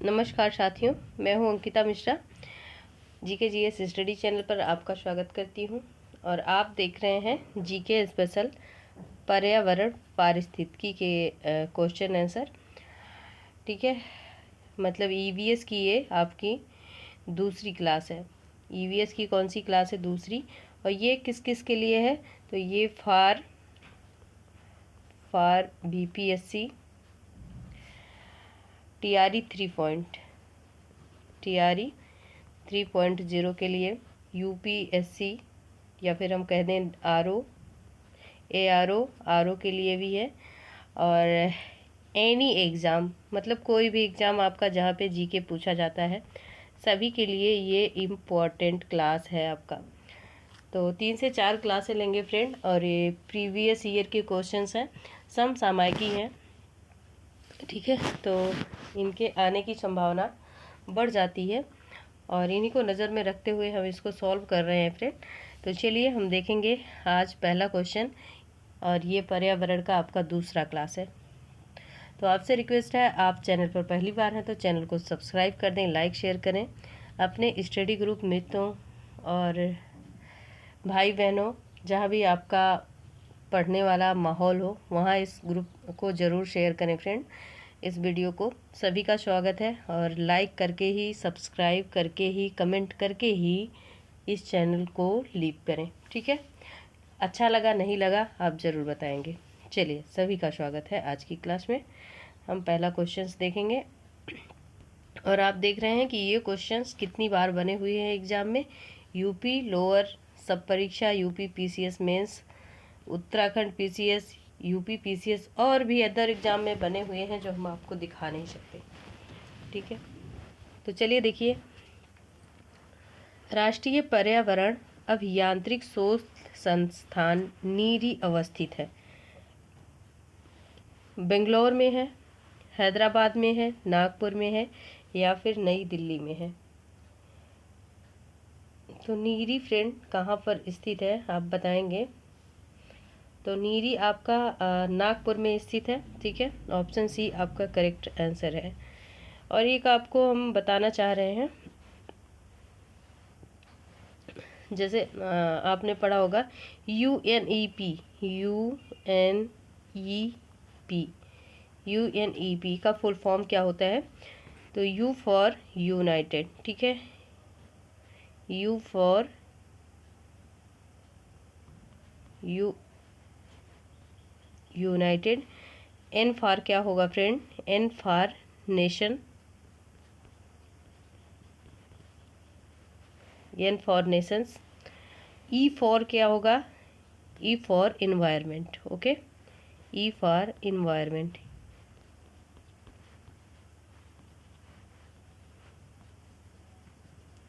नमस्कार साथियों, मैं हूं Ankita Mishra. GK GS study channel पर आपका स्वागत करती हूं और आप देख रहे हैं जीके स्पेशल पर्यावरण पारिस्थितिकी के क्वेश्चन आंसर। ठीक है, मतलब ईवीएस की ये आपकी दूसरी क्लास है। ईवीएस की कौन सी क्लास है? दूसरी। और ये किस किस के लिए है? तो ये फॉर बीपीएससी टीआरई 3.0 के लिए, यूपीएससी या फिर हम कह दें आरओ के लिए भी है। और एनी एग्ज़ाम, मतलब कोई भी एग्ज़ाम आपका जहाँ पे जीके पूछा जाता है, सभी के लिए ये इम्पोर्टेंट क्लास है आपका। तो 3 से 4 क्लासें लेंगे फ्रेंड, और ये प्रीवियस ईयर के क्वेश्चंस हैं, समसामयिकी हैं। ठीक है, तो इनके आने की संभावना बढ़ जाती है और इन्हीं को नज़र में रखते हुए हम इसको सॉल्व कर रहे हैं फ्रेंड। तो चलिए हम देखेंगे आज पहला क्वेश्चन, और ये पर्यावरण का आपका दूसरा क्लास है। तो आपसे रिक्वेस्ट है, आप चैनल पर पहली बार हैं तो चैनल को सब्सक्राइब कर दें, लाइक शेयर करें, अपने स्टडी ग्रुप मित्रों और भाई बहनों, जहाँ भी आपका पढ़ने वाला माहौल हो, वहाँ इस ग्रुप को ज़रूर शेयर करें फ्रेंड। इस वीडियो को सभी का स्वागत है, और लाइक करके ही, सब्सक्राइब करके ही, कमेंट करके ही इस चैनल को लीव करें। ठीक है, अच्छा लगा नहीं लगा आप ज़रूर बताएंगे। चलिए, सभी का स्वागत है आज की क्लास में। हम पहला क्वेश्चंस देखेंगे, और आप देख रहे हैं कि ये क्वेश्चंस कितनी बार बने हुए हैं एग्ज़ाम में। यूपी लोअर सब परीक्षा, UP PCS mains, Uttarakhand PCS, UP PCS और भी अदर एग्ज़ाम में बने हुए हैं जो हम आपको दिखा नहीं सकते। ठीक है, तो चलिए देखिए, राष्ट्रीय पर्यावरण अभियांत्रिक शोध संस्थान नीरी अवस्थित है। बेंगलोर में है, हैदराबाद में है, नागपुर में है या फिर नई दिल्ली में है। तो नीरी फ्रेंड कहाँ पर स्थित है आप बताएंगे। तो नीरी आपका नागपुर में स्थित है। ठीक है, ऑप्शन सी आपका करेक्ट आंसर है। और एक आपको हम बताना चाह रहे हैं, जैसे आपने पढ़ा होगा यूएनईपी का फुल फॉर्म क्या होता है? तो यू फॉर यूनाइटेड। ठीक है, U for united. N for क्या होगा friend? N for nation, N for nations. E for क्या होगा? E for environment. Okay, E for environment.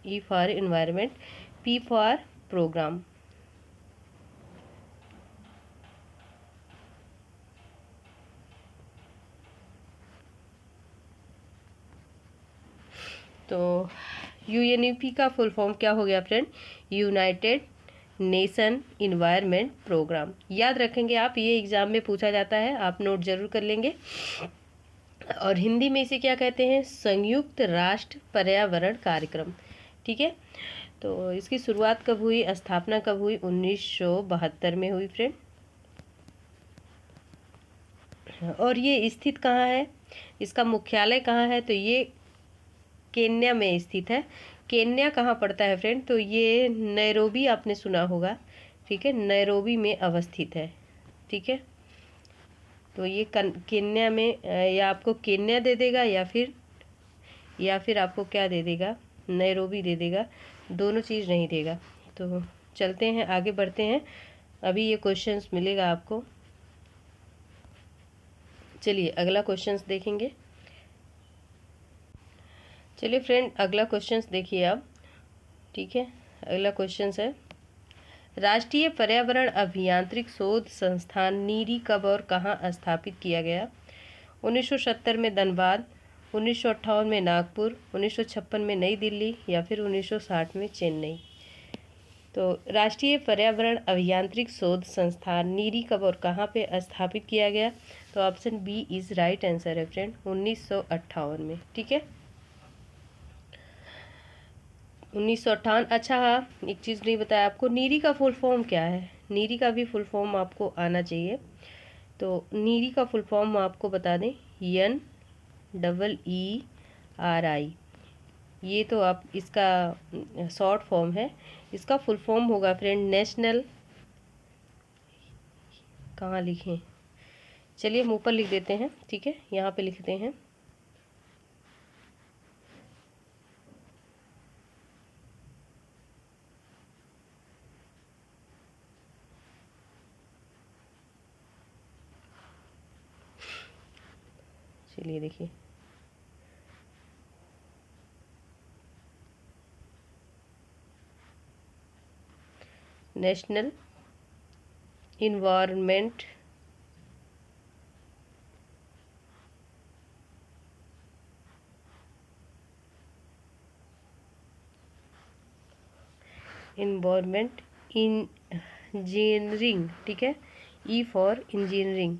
E for environment. P for programme. तो यूएनईपी का full form क्या हो गया friend? United nation environment programme. याद रखेंगे आप, ये एग्ज़ाम में पूछा जाता है, आप नोट जरूर कर लेंगे। और हिंदी में इसे क्या कहते हैं? संयुक्त राष्ट्र पर्यावरण कार्यक्रम। ठीक है, तो इसकी शुरुआत कब हुई, स्थापना कब हुई? 1972 में हुई फ्रेंड। और ये स्थित कहाँ है, इसका मुख्यालय कहाँ है? तो ये केन्या में स्थित है। केन्या कहाँ पड़ता है फ्रेंड? तो ये नैरोबी आपने सुना होगा। ठीक है, नैरोबी में अवस्थित है। ठीक है, तो ये केन्या में, या आपको केन्या दे देगा या फिर आपको क्या दे देगा? नैरोबी दे देगा, दोनों चीज़ नहीं देगा। तो चलते हैं, आगे बढ़ते हैं, अभी ये क्वेश्चंस मिलेगा आपको। चलिए अगला क्वेश्चंस देखेंगे। चलिए फ्रेंड, अगला क्वेश्चंस देखिए आप। ठीक है, अगला क्वेश्चंस है, राष्ट्रीय पर्यावरण अभियांत्रिक शोध संस्थान नीरी कब और कहाँ स्थापित किया गया? 1970 में धनबाद, 1958 में नागपुर, 1956 में नई दिल्ली या फिर 1960 में चेन्नई। तो राष्ट्रीय पर्यावरण अभियांत्रिक शोध संस्थान नीरी कब और कहाँ पे स्थापित किया गया? तो option B is right answer है फ्रेंड, 1958 में। ठीक है, 1958। अच्छा हाँ, एक चीज़ नहीं बताया आपको, नीरी का फुल फॉर्म क्या है। नीरी का भी फुल फॉर्म आपको आना चाहिए। तो नीरी का फुल फॉर्म आपको बता दें, NEERI। ये तो आप इसका शॉर्ट फॉर्म है। इसका फुल फॉर्म होगा फ्रेंड नेशनल, कहाँ लिखें, चलिए हम ऊपर लिख देते हैं, ठीक है, यहाँ पे लिखते हैं। चलिए देखिए, नेशनल इन्वायरमेंट इंजीनियरिंग, ठीक है, E for engineering.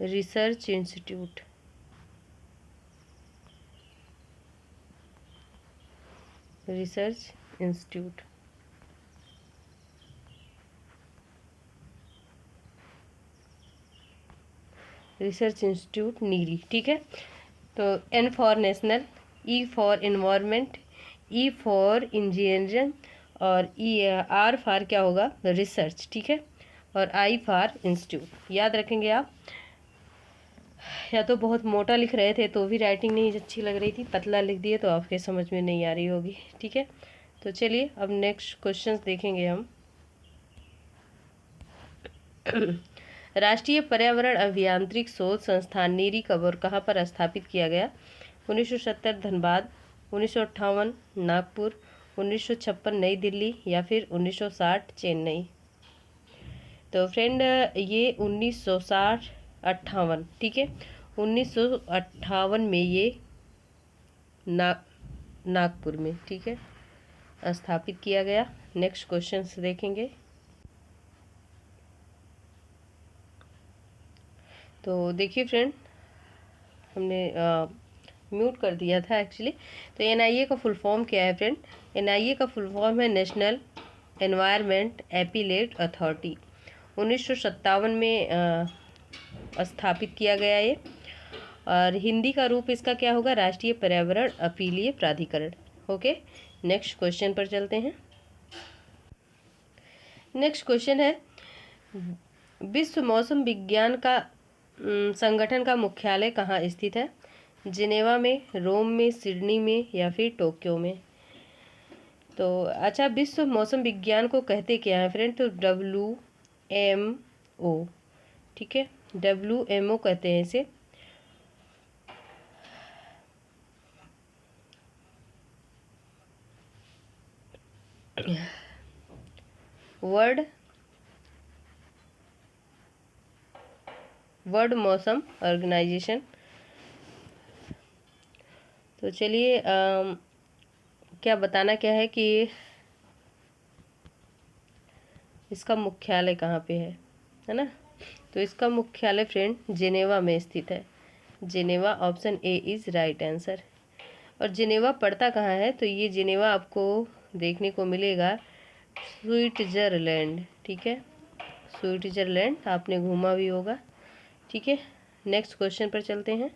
Research institute, research institute, research institute NEERI, ठीक है। तो N for national, E for environment, E for engineering, और R फॉर क्या होगा, रिसर्च, ठीक है, और I फॉर इंस्टीट्यूट। याद रखेंगे आप। या तो बहुत मोटा लिख रहे थे तो भी राइटिंग नहीं अच्छी लग रही थी, पतला लिख दिए तो आपके समझ में नहीं आ रही होगी, ठीक है। तो चलिए अब नेक्स्ट क्वेश्चंस देखेंगे हम। राष्ट्रीय पर्यावरण अभियांत्रिक शोध संस्थान नीरी कब और कहाँ पर स्थापित किया गया। 1970 धनबाद, 1958 नागपुर, 1956 नई दिल्ली, या फिर 1960 चेन्नई। तो फ्रेंड ये 1958, ठीक है, 1958 में ये नागपुर में, ठीक है, स्थापित किया गया। नेक्स्ट क्वेश्चन देखेंगे। तो देखिए फ्रेंड, हमने म्यूट कर दिया था एक्चुअली। तो NIA का फुल फॉर्म क्या है फ्रेंड। NIA का फुल फॉर्म है नेशनल एनवायरनमेंट एपीलेट अथॉरिटी। 1957 में स्थापित किया गया ये। और हिंदी का रूप इसका क्या होगा, राष्ट्रीय पर्यावरण अपीलीय प्राधिकरण। ओके, नेक्स्ट क्वेश्चन पर चलते हैं। नेक्स्ट क्वेश्चन है, विश्व मौसम विज्ञान का संगठन का मुख्यालय कहाँ स्थित है। जिनेवा में, रोम में, सिडनी में, या फिर टोक्यो में। तो अच्छा, विश्व मौसम विज्ञान को कहते क्या है फ्रेंड, तो WMO, ठीक है, WMO कहते हैं इसे। वर्ल्ड मौसम ऑर्गेनाइजेशन। तो चलिए क्या बताना क्या है कि इसका मुख्यालय कहाँ पे है ना। तो इसका मुख्यालय फ्रेंड जिनेवा में स्थित है। Geneva, option A is right answer. और जिनेवा पड़ता कहाँ है, तो ये जिनेवा आपको देखने को मिलेगा स्विट्जरलैंड, ठीक है, स्विट्जरलैंड, आपने घूमा भी होगा, ठीक है। नेक्स्ट क्वेश्चन पर चलते हैं।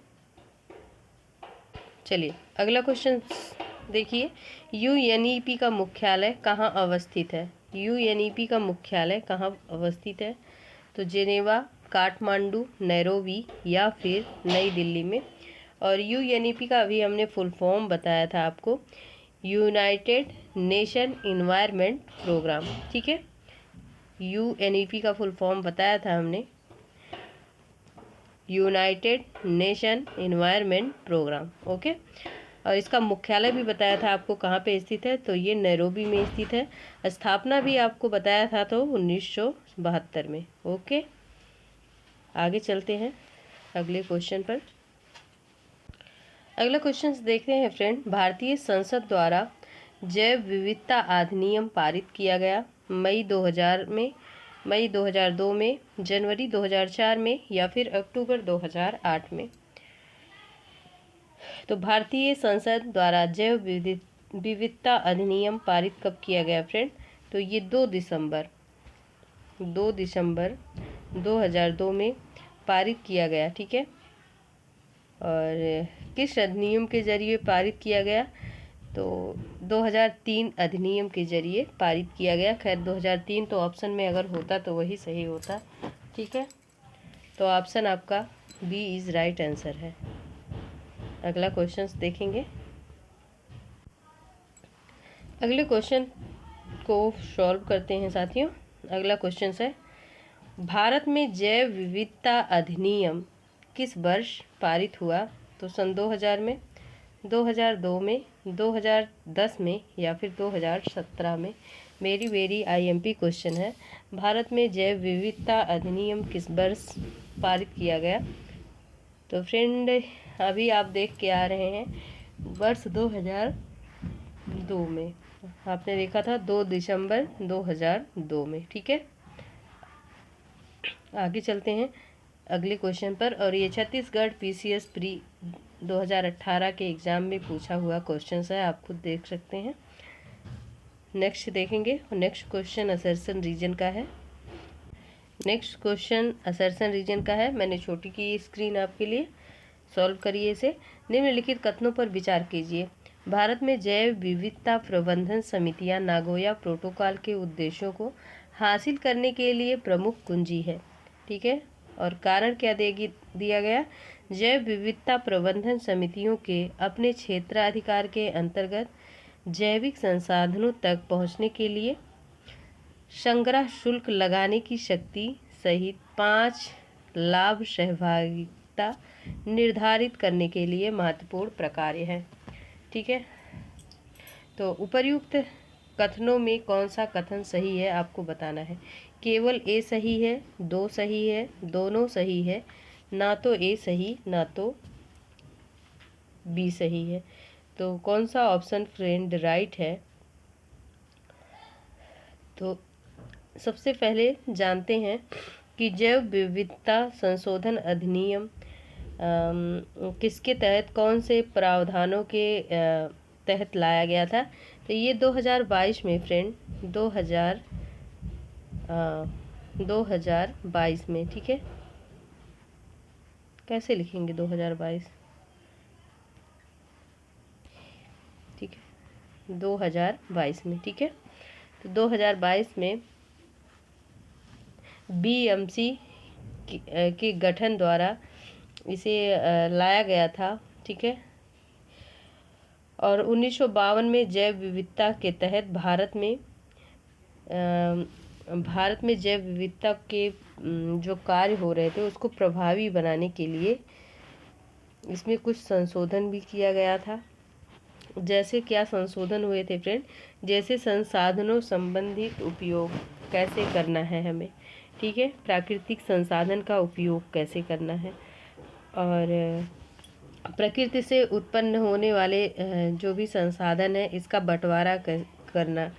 चलिए अगला क्वेश्चन देखिए, UNEP का मुख्यालय कहाँ अवस्थित है। UNEP का मुख्यालय कहाँ अवस्थित है, तो जिनेवा, काठमांडू, नैरोबी, या फिर नई दिल्ली में। और UNEP का अभी हमने फुल फॉर्म बताया था आपको, यूनाइटेड नेशन इन्वायरमेंट प्रोग्राम, ठीक है। UNEP का फुल फॉर्म बताया था हमने, united nation environment programme, okay. और इसका मुख्यालय भी बताया था आपको कहाँ पे स्थित है, तो ये नैरोबी में स्थित है। स्थापना भी आपको बताया था तो 1972 में, ओके। आगे चलते हैं अगले क्वेश्चन पर। अगला क्वेश्चन देखते हैं फ्रेंड, भारतीय संसद द्वारा जैव विविधता अधिनियम पारित किया गया। मई 2000 में, मई 2002 में, जनवरी 2004 में या फिर अक्टूबर 2008 में। तो भारतीय संसद द्वारा जैव विविधता अधिनियम पारित कब किया गया फ्रेंड? तो ये 2 दिसंबर 2002 में पारित किया गया, ठीक है। और किस अधिनियम के जरिए पारित किया गया? तो 2003 अधिनियम के जरिए पारित किया गया। खैर 2003 तो ऑप्शन में अगर होता तो वही सही होता, ठीक है। तो ऑप्शन आपका बी इज़ राइट आंसर है। अगला क्वेश्चन देखेंगे। अगले क्वेश्चन को सॉल्व करते हैं साथियों। अगला क्वेश्चन है, भारत में जैव विविधता अधिनियम किस वर्ष पारित हुआ? तो सन 2000 में, 2002 में, 2010 में या फिर 2017 में। वेरी आईएमपी क्वेश्चन है। भारत में जैव विविधता अधिनियम किस वर्ष पारित किया गया? तो फ्रेंड अभी आप देख के आ रहे हैं वर्ष 2002 में, आपने देखा था 2 दिसंबर 2002 में, ठीक है। आगे चलते हैं अगले क्वेश्चन पर, और ये छत्तीसगढ़ पीसीएस प्री 2018 के एग्ज़ाम में पूछा हुआ क्वेश्चन है, आप खुद देख सकते हैं। नेक्स्ट देखेंगे, नेक्स्ट क्वेश्चन असर्शन रीजन का है। नेक्स्ट क्वेश्चन असर्शन रीजन का है। मैंने छोटी की स्क्रीन आपके लिए, सॉल्व करिए इसे। निम्नलिखित कथनों पर विचार कीजिए। भारत में जैव विविधता प्रबंधन समितियां नागोया प्रोटोकॉल के उद्देश्यों को हासिल करने के लिए प्रमुख कुंजी है, ठीक है। और कारण क्या दिया गया? जैव विविधता प्रबंधन समितियों के अपने क्षेत्राधिकार के अंतर्गत जैविक संसाधनों तक पहुंचने के लिए संग्रह शुल्क लगाने की शक्ति सहित 5 लाभ सहभागिता निर्धारित करने के लिए महत्वपूर्ण प्रक्रिया है, ठीक है। तो उपर्युक्त कथनों में कौन सा कथन सही है आपको बताना है। केवल ए सही है, 2 सही है, दोनों सही है, ना तो ए सही ना तो बी सही है। तो कौन सा ऑप्शन फ्रेंड राइट है? तो सबसे पहले जानते हैं कि जैव विविधता संशोधन अधिनियम किसके तहत, कौन से प्रावधानों के तहत लाया गया था? तो ये 2022 में फ्रेंड, 2022 में, ठीक है। कैसे लिखेंगे 2022, ठीक है, 2022 में, ठीक है। तो 2022 में बीएमसी के गठन द्वारा इसे लाया गया था, ठीक है। और 1952 में जैव विविधता के तहत भारत में जैव विविधता के जो कार्य हो रहे थे उसको प्रभावी बनाने के लिए इसमें कुछ संशोधन भी किया गया था। जैसे क्या संशोधन हुए थे फ्रेंड? जैसे संसाधनों संबंधित उपयोग कैसे करना है हमें, ठीक है। प्राकृतिक संसाधन का उपयोग कैसे करना है, और प्रकृति से उत्पन्न होने वाले जो भी संसाधन है इसका बंटवारा करना।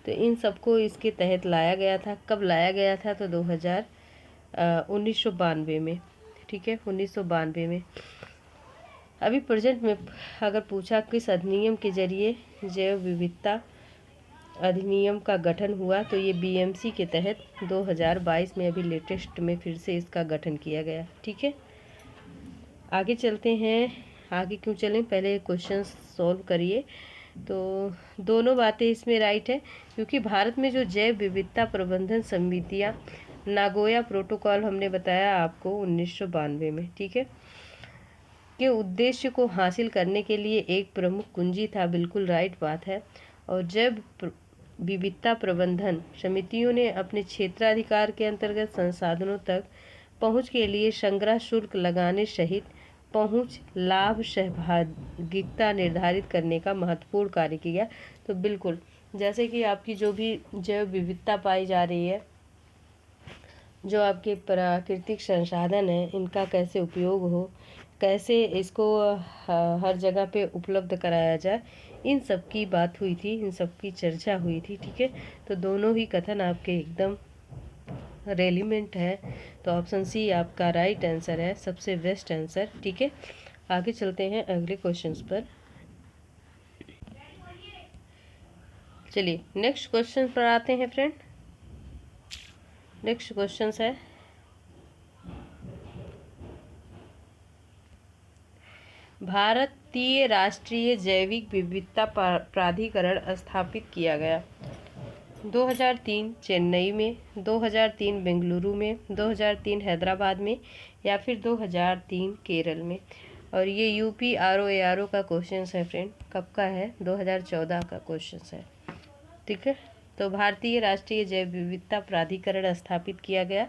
तो इन सबको इसके तहत लाया गया था। कब लाया गया था? तो 1992 में, ठीक है, 1992 में। अभी प्रेजेंट में अगर पूछा किस अधिनियम के जरिए जैव विविधता अधिनियम का गठन हुआ, तो ये बीएमसी के तहत 2022 में अभी लेटेस्ट में फिर से इसका गठन किया गया, ठीक है। आगे चलते हैं। आगे क्यों चलें, पहले क्वेश्चन सॉल्व करिए। तो दोनों बातें इसमें राइट है, क्योंकि भारत में जो जैव विविधता प्रबंधन समितियां नागोया प्रोटोकॉल हमने बताया आपको 1992 में, ठीक है, के उद्देश्य को हासिल करने के लिए एक प्रमुख कुंजी था। बिल्कुल राइट बात है। और जैव विविधता प्रबंधन समितियों ने अपने क्षेत्राधिकार के अंतर्गत संसाधनों तक पहुंच के लिए संग्रह शुल्क लगाने सहित पहुंच लाभ सहभागिता निर्धारित करने का महत्वपूर्ण कार्य किया। तो बिल्कुल जैसे कि आपकी जो भी जैव विविधता पाई जा रही है, जो आपके प्राकृतिक संसाधन हैं, इनका कैसे उपयोग हो, कैसे इसको हर जगह पे उपलब्ध कराया जाए, इन सब की बात हुई थी, इन सब की चर्चा हुई थी। ठीक है, तो दोनों ही कथन आपके एकदम रेलिवेंट है। तो ऑप्शन सी आपका राइट आंसर है, सबसे बेस्ट आंसर। ठीक है, आगे चलते हैं अगले क्वेश्चंस पर। चलिए नेक्स्ट क्वेश्चन पर आते हैं फ्रेंड। नेक्स्ट क्वेश्चन है, भारतीय राष्ट्रीय जैविक विविधता प्राधिकरण स्थापित किया गया 2003 चेन्नई में, 2003 बेंगलुरु में, 2003 हैदराबाद में, या फिर 2003 केरल में। और ये यूपी आरओ का क्वेश्चन है फ्रेंड, कब का है? 2014 का क्वेश्चन है। ठीक है, तो भारतीय राष्ट्रीय जैव विविधता प्राधिकरण स्थापित किया गया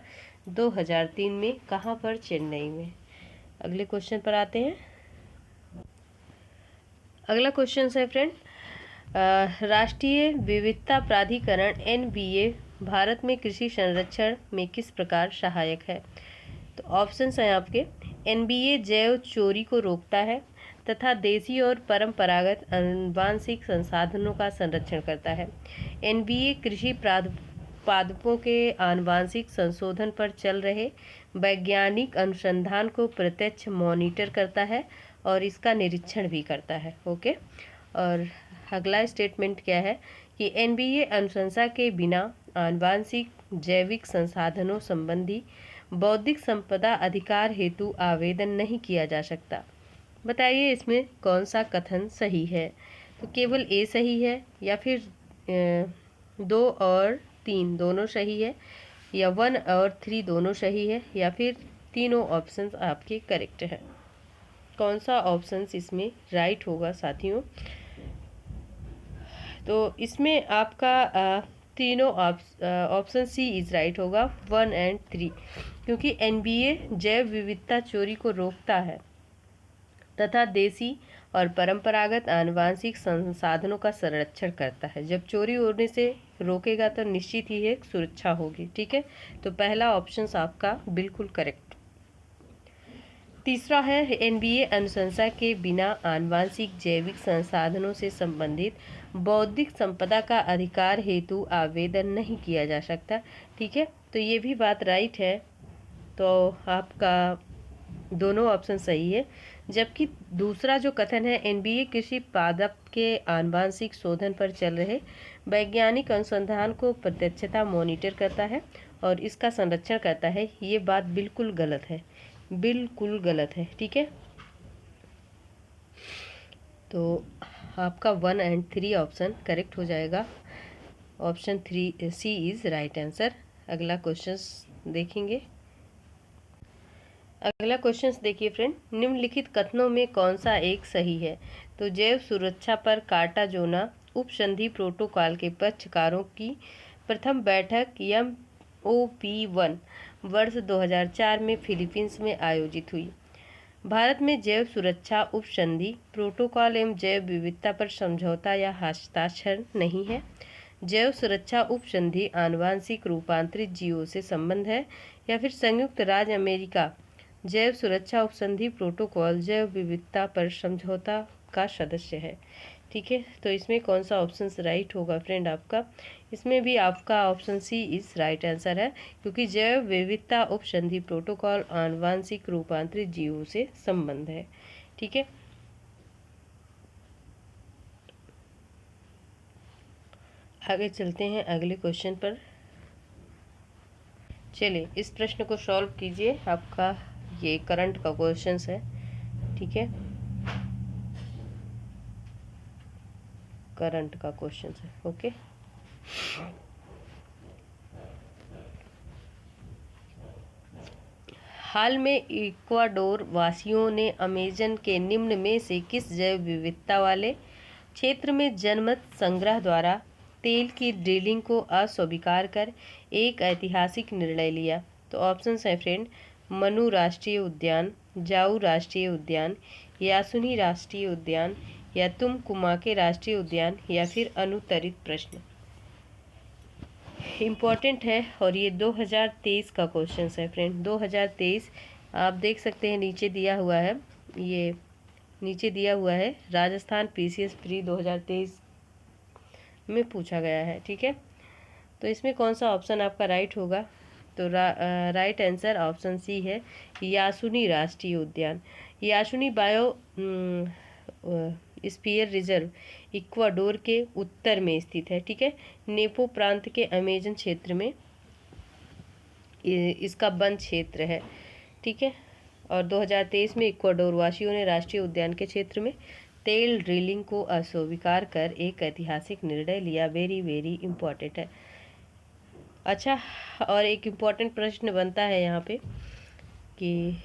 2003 में, कहाँ पर? चेन्नई में। अगले क्वेश्चन पर आते हैं। अगला क्वेश्चन है फ्रेंड, राष्ट्रीय विविधता प्राधिकरण एनबीए भारत में कृषि संरक्षण में किस प्रकार सहायक है? तो ऑप्शंस हैं आपके, एनबीए जैव चोरी को रोकता है तथा देसी और परंपरागत आनुवांशिक संसाधनों का संरक्षण करता है। एनबीए कृषि उत्पादों के आनुवांशिक संशोधन पर चल रहे वैज्ञानिक अनुसंधान को प्रत्यक्ष मॉनिटर करता है और इसका निरीक्षण भी करता है। ओके, और अगला स्टेटमेंट क्या है कि एनबीए अनुशंसा के बिना आनुवांशिक जैविक संसाधनों संबंधी बौद्धिक संपदा अधिकार हेतु आवेदन नहीं किया जा सकता। बताइए इसमें कौन सा कथन सही है? तो केवल ए सही है, या फिर 2 और 3 दोनों सही है, या 1 और 3 दोनों सही है, या फिर तीनों ऑप्शंस आपके करेक्ट हैं? कौन सा ऑप्शंस इसमें राइट होगा साथियों? तो इसमें आपका तीनों ऑप्शन सी इज राइट होगा, 1 और 3, क्योंकि एनबीए जैव विविधता चोरी को रोकता है तथा देसी और परंपरागत आनुवांशिक संसाधनों का संरक्षण करता है। जब चोरी होने से रोकेगा तो निश्चित ही एक सुरक्षा होगी। ठीक है, तो पहला ऑप्शन आपका बिल्कुल करेक्ट। तीसरा है, एनबीए अनुशंसा के बिना आनुवांशिक जैविक संसाधनों से संबंधित बौद्धिक संपदा का अधिकार हेतु आवेदन नहीं किया जा सकता। ठीक है, तो ये भी बात राइट है, तो आपका दोनों ऑप्शन सही है। जबकि दूसरा जो कथन है, एनबीए कृषि पादप के आनुवांशिक शोधन पर चल रहे वैज्ञानिक अनुसंधान को प्रत्यक्षता मॉनिटर करता है और इसका संरक्षण करता है, ये बात बिल्कुल गलत है, बिल्कुल गलत है। ठीक है, तो आपका 1 और 3 ऑप्शन करेक्ट हो जाएगा। Option 3 C is right answer. अगला क्वेश्चन देखेंगे। अगला क्वेश्चन देखिए फ्रेंड, निम्नलिखित कथनों में कौन सा एक सही है? तो जैव सुरक्षा पर कार्टाजोना उपसंधि प्रोटोकॉल के पक्षकारों की प्रथम बैठक MOP1 वर्ष 2004 में फिलीपींस में आयोजित हुई। भारत में जैव सुरक्षा उपसंधि प्रोटोकॉल एवं जैव विविधता पर समझौता या हस्ताक्षर नहीं है। जैव सुरक्षा उपसंधि आनुवांशिक रूपांतरित जीवों से संबंध है, या फिर संयुक्त राज्य अमेरिका जैव सुरक्षा उपसंधि प्रोटोकॉल जैव विविधता पर समझौता का सदस्य है। ठीक है, तो इसमें कौन सा ऑप्शन राइट होगा फ्रेंड आपका? इसमें भी आपका option C is right answer है, क्योंकि जैव विविधता उपसंधि प्रोटोकॉल आनुवांशिक रूपांतरित जीवों से संबंध है। ठीक है, आगे चलते हैं अगले क्वेश्चन पर। चलिए इस प्रश्न को सॉल्व कीजिए, आपका ये करंट का क्वेश्चन है। ठीक है, करंट का क्वेश्चन है। ओके, हाल में इक्वाडोर वासियों ने अमेजन के निम्न में से किस जैव विविधता वाले क्षेत्र में जनमत संग्रह द्वारा तेल की ड्रिलिंग को अस्वीकार कर एक ऐतिहासिक निर्णय लिया? तो ऑप्शंस हैं फ्रेंड, मनु राष्ट्रीय उद्यान, जाऊ राष्ट्रीय उद्यान, यासुनी राष्ट्रीय उद्यान, या तुम कुमाके राष्ट्रीय उद्यान, या फिर अनुत्तरित प्रश्न। इम्पॉर्टेंट है और ये 2023 का क्वेश्चन है फ्रेंड। 2023 आप देख सकते हैं नीचे दिया हुआ है, ये नीचे दिया हुआ है, राजस्थान PCS प्री 2023 में पूछा गया है। ठीक है, तो इसमें कौन सा ऑप्शन आपका राइट होगा? तो राइट आंसर ऑप्शन सी है, यासुनी राष्ट्रीय उद्यान। यासुनी बायो स्फीयर रिजर्व इक्वाडोर के उत्तर में स्थित है। ठीक है, नेपो प्रांत के अमेजन क्षेत्र में इसका वन क्षेत्र है। ठीक है, और 2023 में इक्वाडोर वासियों ने राष्ट्रीय उद्यान के क्षेत्र में तेल ड्रिलिंग को अस्वीकार कर एक ऐतिहासिक निर्णय लिया। वेरी वेरी इम्पोर्टेंट है। अच्छा, और एक इम्पोर्टेंट प्रश्न बनता है यहाँ पे कि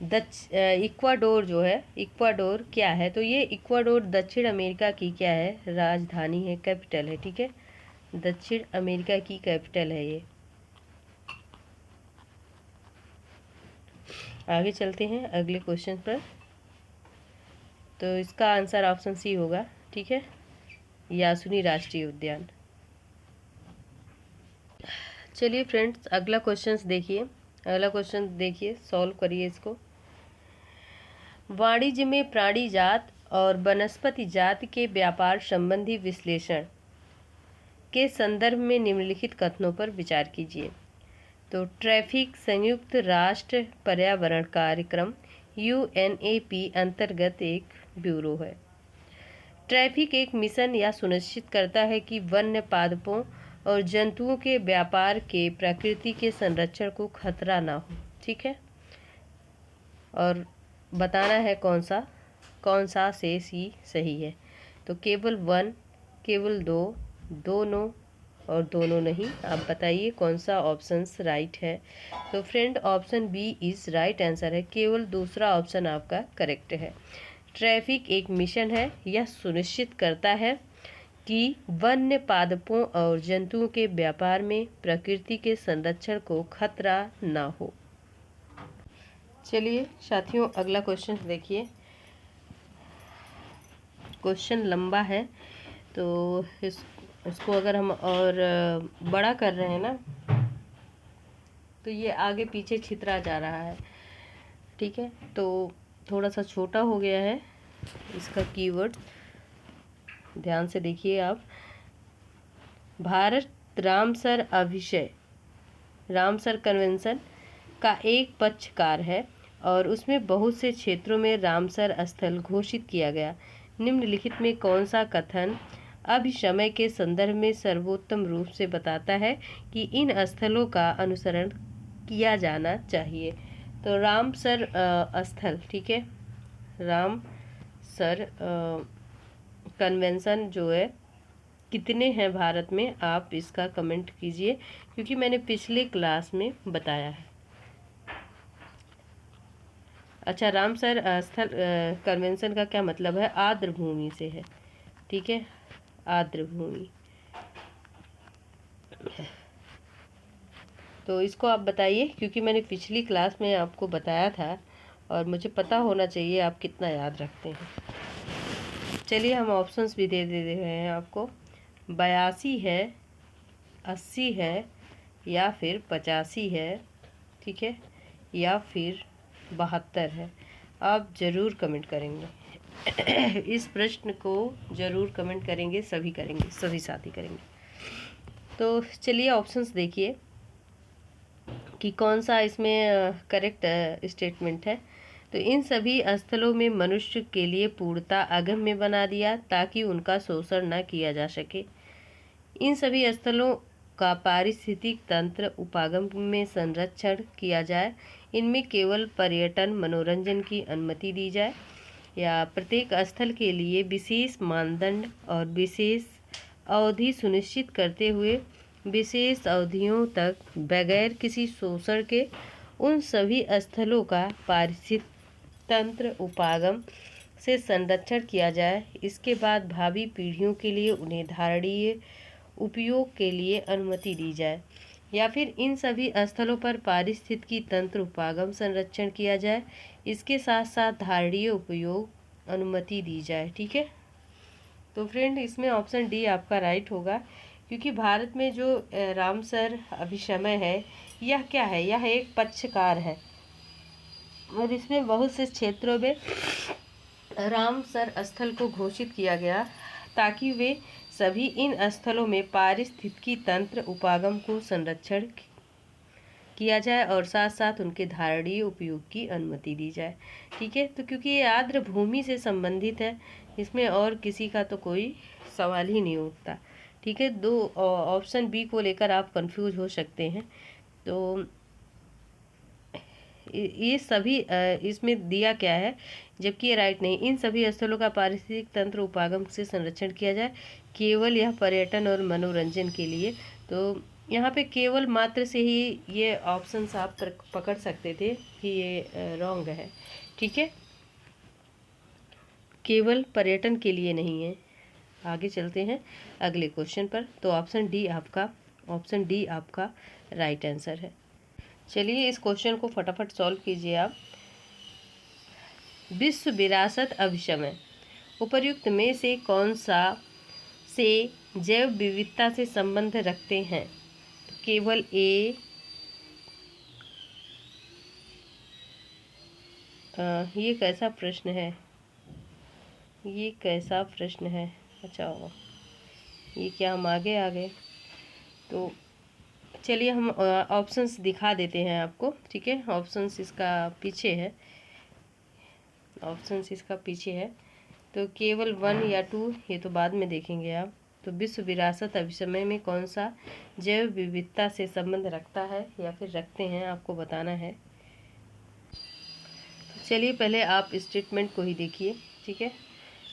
इक्वाडोर जो है, इक्वाडोर क्या है? तो ये इक्वाडोर दक्षिण अमेरिका की क्या है? राजधानी है, कैपिटल है। ठीक है, दक्षिण अमेरिका की कैपिटल है ये। आगे चलते हैं अगले क्वेश्चन पर। तो इसका आंसर ऑप्शन सी होगा। ठीक है, यासुनी राष्ट्रीय उद्यान। चलिए फ्रेंड्स, अगला क्वेश्चन देखिए, सॉल्व करिए इसको। वाणिज्य में प्राणी जात और वनस्पति जात के व्यापार संबंधी विश्लेषण के संदर्भ में निम्नलिखित कथनों पर विचार कीजिए। तो ट्रैफिक संयुक्त राष्ट्र पर्यावरण कार्यक्रम UNEP अंतर्गत एक ब्यूरो है। ट्रैफिक एक मिशन या सुनिश्चित करता है कि वन्य पादपों और जंतुओं के व्यापार के प्रकृति के संरक्षण को खतरा ना हो। ठीक है, और बताना है कौन सा से सी सही है। तो केवल 1, केवल 2, दोनों और दोनों नहीं। आप बताइए कौन सा ऑप्शन राइट है। तो friend, option B is right answer है। केवल दूसरा ऑप्शन आपका करेक्ट है। ट्रैफिक एक मिशन है, यह सुनिश्चित करता है कि वन्य पादपों और जंतुओं के व्यापार में प्रकृति के संरक्षण को खतरा ना हो। चलिए साथियों, अगला क्वेश्चन देखिए। क्वेश्चन लंबा है, तो इसको अगर हम और बड़ा कर रहे हैं ना, तो ये आगे पीछे छितरा जा रहा है। ठीक है, तो थोड़ा सा छोटा हो गया है इसका कीवर्ड, ध्यान से देखिए आप। भारत रामसर कन्वेंशन का एक पक्षकार है और उसमें बहुत से क्षेत्रों में रामसर स्थल घोषित किया गया। निम्नलिखित में कौन सा कथन अभिसमय के संदर्भ में सर्वोत्तम रूप से बताता है कि इन स्थलों का अनुसरण किया जाना चाहिए? तो रामसर स्थल, ठीक है, रामसर कन्वेंशन जो है कितने हैं भारत में, आप इसका कमेंट कीजिए, क्योंकि मैंने पिछले क्लास में बताया है। अच्छा, रामसर स्थल कन्वेंशन का क्या मतलब है? आर्द्र भूमि से है। ठीक है, आर्द्र भूमि। तो इसको आप बताइए, क्योंकि मैंने पिछली क्लास में आपको बताया था और मुझे पता होना चाहिए आप कितना याद रखते हैं। चलिए हम ऑप्शंस भी दे रहे हैं आपको। 82 है, 80 है, या फिर 85 है, ठीक है, या फिर 72 है। आप ज़रूर कमेंट करेंगे इस प्रश्न को ज़रूर कमेंट करेंगे, सभी साथी करेंगे। तो चलिए ऑप्शंस देखिए कि कौन सा इसमें करेक्ट स्टेटमेंट है। तो इन सभी स्थलों में मनुष्य के लिए पूर्णतः अगम्य बना दिया ताकि उनका शोषण न किया जा सके। इन सभी स्थलों का पारिस्थितिक तंत्र उपागम में संरक्षण किया जाए। इनमें केवल पर्यटन मनोरंजन की अनुमति दी जाए, या प्रत्येक स्थल के लिए विशेष मानदंड और विशेष अवधि सुनिश्चित करते हुए विशेष अवधियों तक बगैर किसी शोषण के उन सभी स्थलों का पारिस्थितिक तंत्र उपागम से संरक्षण किया जाए। इसके बाद भावी पीढ़ियों के लिए उन्हें धारणीय उपयोग के लिए अनुमति दी जाए, या फिर इन सभी स्थलों पर पारिस्थितिकी तंत्र उपागम संरक्षण किया जाए, इसके साथ साथ धारणीय उपयोग अनुमति दी जाए। ठीक है, तो फ्रेंड इसमें ऑप्शन डी आपका राइट होगा, क्योंकि भारत में जो रामसर अभिसमय है, यह क्या है? यह एक पक्षकार है। और इसमें बहुत से क्षेत्रों में रामसर स्थल को घोषित किया गया ताकि वे सभी इन स्थलों में पारिस्थितिकी तंत्र उपागम को संरक्षण किया जाए और साथ साथ उनके धारणीय उपयोग की अनुमति दी जाए। ठीक है, तो क्योंकि ये आर्द्र भूमि से संबंधित है, इसमें और किसी का तो कोई सवाल ही नहीं उठता। ठीक है, दो ऑप्शन बी को लेकर आप कंफ्यूज हो सकते हैं। तो ये सभी इसमें दिया क्या है, जबकि ये राइट नहीं। इन सभी स्थलों का पारिस्थितिक तंत्र उपागम से संरक्षण किया जाए, केवल यह पर्यटन और मनोरंजन के लिए। तो यहाँ पे केवल मात्र से ही ये ऑप्शन आप पकड़ सकते थे कि ये रॉन्ग है। ठीक है, केवल पर्यटन के लिए नहीं है। आगे चलते हैं अगले क्वेश्चन पर। तो ऑप्शन डी आपका राइट आंसर है। चलिए इस क्वेश्चन को फटाफट सॉल्व कीजिए आप। विश्व विरासत अभिसमय उपर्युक्त में से कौन सा से जैव विविधता से संबंध रखते हैं? तो केवल ए, ये कैसा प्रश्न है, ये कैसा प्रश्न है? अच्छा, ये क्या हम आगे आ गए? तो चलिए हम ऑप्शंस दिखा देते हैं आपको। ठीक है, ऑप्शंस इसका पीछे है, तो केवल 1 या 2 ये तो बाद में देखेंगे आप। तो विश्व विरासत अभिसमय में कौन सा जैव विविधता से संबंध रखता है या फिर रखते हैं, आपको बताना है। तो चलिए पहले आप स्टेटमेंट को ही देखिए। ठीक है,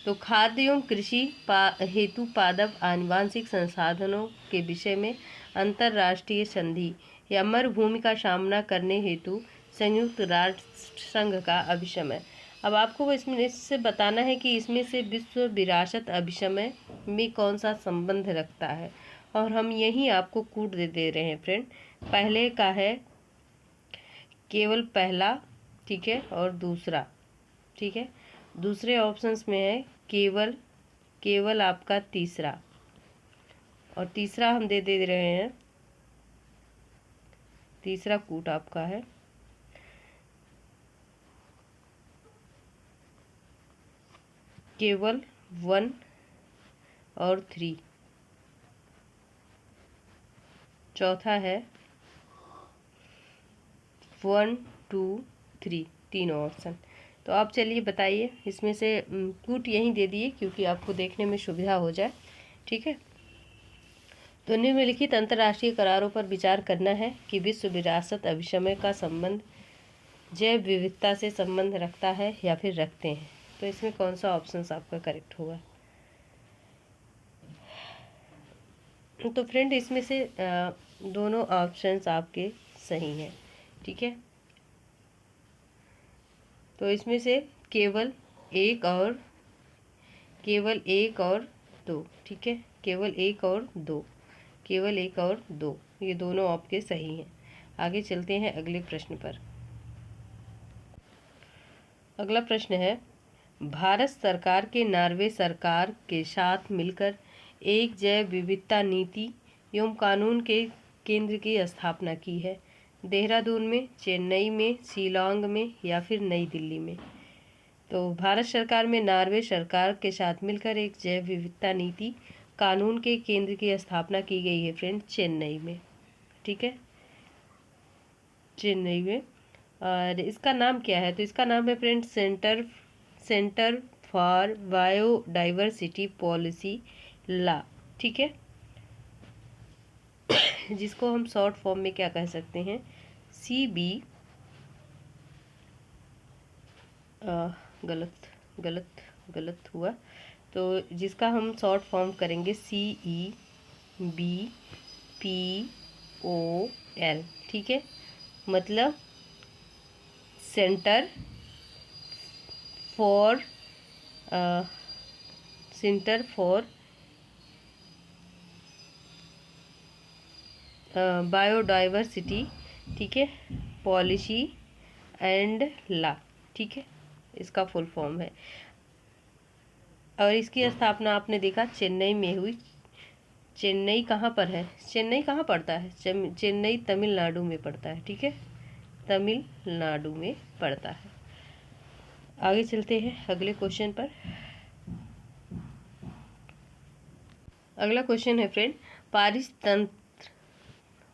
तो खाद्य एवं कृषि हेतु पादप आनुवांशिक संसाधनों के विषय में अंतर्राष्ट्रीय संधि या मरुभूमि का सामना करने हेतु संयुक्त राष्ट्र संघ का अभिसमय। अब आपको इससे बताना है कि इसमें से विश्व विरासत अभिसमय में कौन सा संबंध रखता है, और हम यही आपको कूट दे रहे हैं फ्रेंड। पहले का है केवल पहला, ठीक है, और दूसरा। ठीक है, दूसरे ऑप्शंस में है केवल आपका तीसरा, और तीसरा हम दे रहे हैं, तीसरा कूट आपका है केवल 1 और 3। चौथा है 1, 2, 3, तीनों ऑप्शन। तो आप चलिए बताइए, इसमें से कूट यहीं दे दिए क्योंकि आपको देखने में सुविधा हो जाए। ठीक है, तो निम्नलिखित अंतर्राष्ट्रीय करारों पर विचार करना है कि विश्व विरासत अभिसमय का संबंध जैव विविधता से संबंध रखता है या फिर रखते हैं। तो इसमें कौन सा ऑप्शन आपका करेक्ट होगा? तो फ्रेंड इसमें से दोनों ऑप्शंस आपके सही हैं। ठीक है, तो इसमें से केवल एक और 2। ठीक है, केवल एक और दो, ये दोनों आपके सही हैं। आगे चलते हैं अगले प्रश्न पर। अगला प्रश्न है, भारत सरकार के नॉर्वे सरकार के साथ मिलकर एक जैव विविधता नीति एवं कानून के केंद्र की स्थापना की है। देहरादून में, चेन्नई में, शिलांग में या फिर नई दिल्ली में। तो भारत सरकार में नॉर्वे सरकार के साथ मिलकर एक जैव विविधता नीति कानून के केंद्र की स्थापना की गई है फ्रेंड, चेन्नई में। ठीक है, चेन्नई में। और इसका नाम क्या है? तो इसका नाम है friend centre for biodiversity policy law. ठीक है, जिसको हम शॉर्ट फॉर्म में क्या कह सकते हैं, CB। गलत हुआ, तो जिसका हम शॉर्ट फॉर्म करेंगे CEBPOL। ठीक है, मतलब सेंटर फॉर बायोडाइवर्सिटी, ठीक है, पॉलिसी एंड लॉ। ठीक है, इसका फुल फॉर्म है। और इसकी स्थापना आपने देखा चेन्नई में हुई। चेन्नई कहाँ पर है? चेन्नई कहाँ पड़ता है? चेन्नई तमिलनाडु में पड़ता है। ठीक है, तमिलनाडु में पड़ता है। आगे चलते हैं अगले क्वेश्चन पर। अगला क्वेश्चन है फ्रेंड,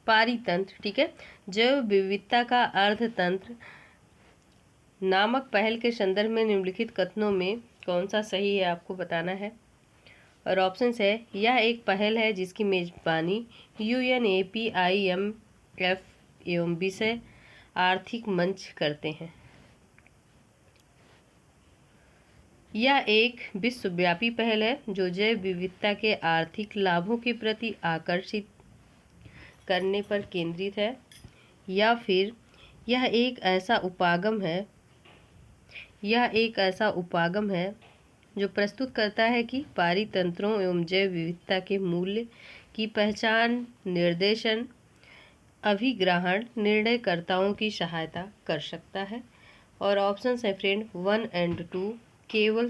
पारितंत्र, ठीक है, जैव विविधता का अर्थतंत्र नामक पहल के संदर्भ में निम्नलिखित कथनों में कौन सा सही है, आपको बताना है। और ऑप्शंस है, यह एक पहल है जिसकी मेजबानी UNEP-IMF एवं विषय आर्थिक मंच करते हैं। यह एक विश्वव्यापी पहल है जो जैव विविधता के आर्थिक लाभों के प्रति आकर्षित करने पर केंद्रित है। या फिर यह एक ऐसा उपागम है जो प्रस्तुत करता है कि पारितंत्रों एवं जैव विविधता के मूल्य की पहचान, निर्देशन, अभिग्रहण निर्णयकर्ताओं की सहायता कर सकता है। और ऑप्शंस है फ्रेंड 1 और 2, केवल